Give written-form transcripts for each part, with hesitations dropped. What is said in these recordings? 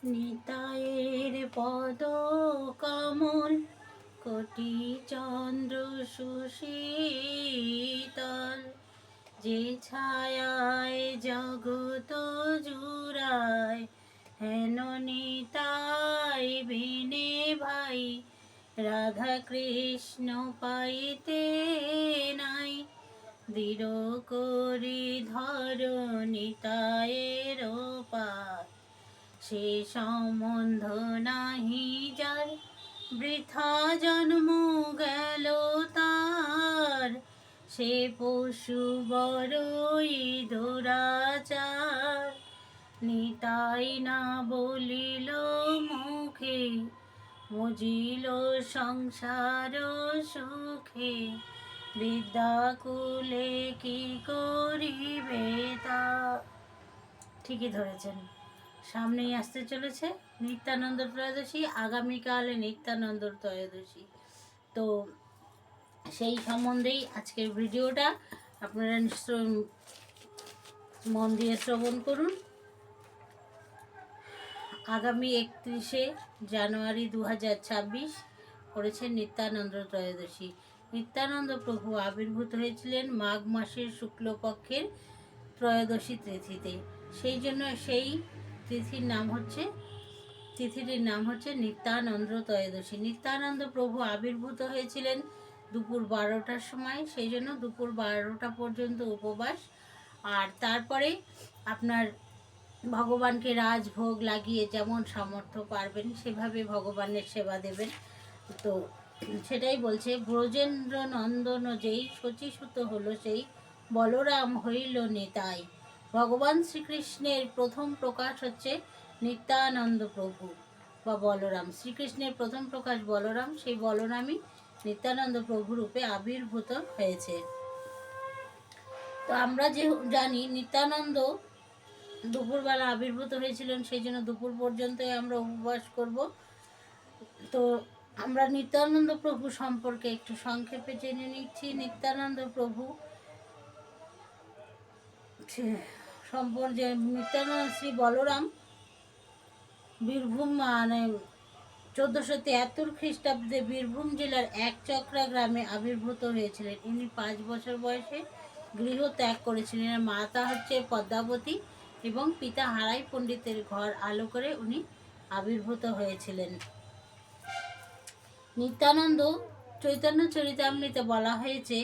নিতায়ের পদ কমল কোটি চন্দ্র সুশীতল, যে ছায়ায় জগত জুড়ায়, হেন নিতাই বিনে ভাই রাধা কৃষ্ণ পাইতে নাই। দৃঢ় করি ধর নিতায়ের পার, সে সম্বন্ধ নাহি যার, বৃথা জন্ম গেল তার। সে পশু বড়ই দুরাচার, নিতাই না বলিল মুখে, মজিল সংসার সুখে। বিদ্যাকুলে কি করিবে তা। ঠিকই ধরেছেন, সামনেই আসতে চলেছে নিত্যানন্দ ত্রয়োদশী, আগামীকালে নিত্যানন্দ ত্রয়োদশী। তো সেই সম্বন্ধেই আজকের ভিডিওটা, আপনারা নিশ্চয় মন দিয়ে শ্রবণ করুন। আগামী 31শে জানুয়ারি 2026 করেছেন নিত্যানন্দ ত্রয়োদশী। নিত্যানন্দ প্রভু আবির্ভূত হয়েছিলেন মাঘ মাসের শুক্লপক্ষের ত্রয়োদশী তিথিতে। সেই জন্য সেই তিথিটির নাম হচ্ছে নিত্যানন্দ ত্রয়োদশী। নিত্যানন্দ প্রভু আবির্ভূত হয়েছিলেন দুপুর 12টার সময়, সেই জন্য দুপুর 12টা পর্যন্ত উপবাস। আর তারপরে আপনার ভগবানকে রাজভোগ লাগিয়ে যেমন সামর্থ্য পারবেন সেভাবে ভগবানের সেবা দেবেন। তো সেটাই বলছে, ব্রজেন্দ্র নন্দন যেই শচীসুত হলো সেই, বলরাম হইল নিতাই। ভগবান শ্রীকৃষ্ণের প্রথম প্রকাশ হচ্ছে নিত্যানন্দ প্রভু বা বলরাম। শ্রীকৃষ্ণের প্রথম প্রকাশ বলরাম, সেই বলরামই নিত্যানন্দ প্রভু রূপে আবির্ভূত হয়েছে। তো আমরা যে জানি নিত্যানন্দ দুপুরবেলা আবির্ভূত হয়েছিলেন, সেই জন্য দুপুর পর্যন্তই আমরা উপবাস করব। তো আমরা নিত্যানন্দ প্রভু সম্পর্কে একটু সংক্ষেপে জেনে নিচ্ছি। নিত্যানন্দ প্রভু সম্পর্কে, নিত্যানন্দ শ্রী বলরাম বীরভূম 1473 খ্রিস্টাব্দে বীরভূম জেলার একচক্রা গ্রামে আবির্ভূত হয়েছিলেন। ইনি 5 বছর বয়সে গৃহ ত্যাগ করেছিলেন। মাতা হচ্ছে পদ্মাবতী এবং পিতা হারাই পণ্ডিতের ঘর আলো করে উনি আবির্ভূত হয়েছিলেন। নিত্যানন্দ চৈতন্য চরিতামৃতে বলা হয়েছে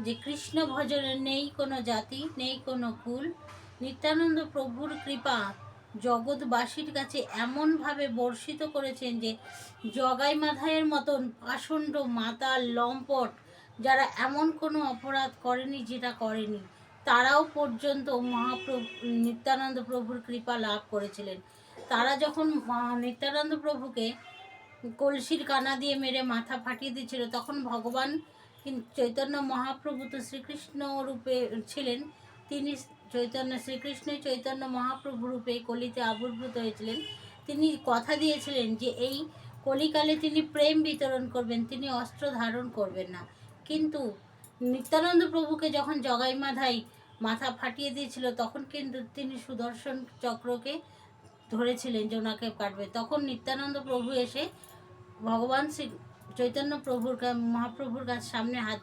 যে কৃষ্ণ ভজনের নেই কোনো জাতি, নেই কোনো কুল। নিত্যানন্দ প্রভুর কৃপা জগৎবাসীর কাছে এমনভাবে বর্ষিত করেছেন যে জগাই মাধায়ের মতন পাষণ্ড মাতাল লম্পট যারা এমন কোনো অপরাধ করেনি যেটা করেনি, তারাও পর্যন্ত নিত্যানন্দ প্রভুর কৃপা লাভ করেছিলেন। তারা যখন নিত্যানন্দ প্রভুকে কলসির কানা দিয়ে মেরে মাথা ফাটিয়ে দিয়েছিল, তখন ভগবান চৈতন্য মহাপ্রভু তো শ্রীকৃষ্ণ রূপে ছিলেন, তিনি শ্রীকৃষ্ণই চৈতন্য মহাপ্রভু রূপে কলিতে আবির্ভূত হয়েছিলেন। তিনি কথা দিয়েছিলেন যে এই কলিকালে তিনি প্রেম বিতরণ করবেন, তিনি অস্ত্র ধারণ করবেন না। কিন্তু নিত্যানন্দ প্রভুকে যখন জগাই মাধাই মাথা ফাটিয়ে দিয়েছিল, তখন কিন্তু তিনি সুদর্শন চক্রকে ধরেছিলেন যে ওনাকে কাটবে। তখন নিত্যানন্দ প্রভু এসে ভগবান শ্রী চৈতন্য প্রভুর মহাপ্রভুর কাছে সামনে হাত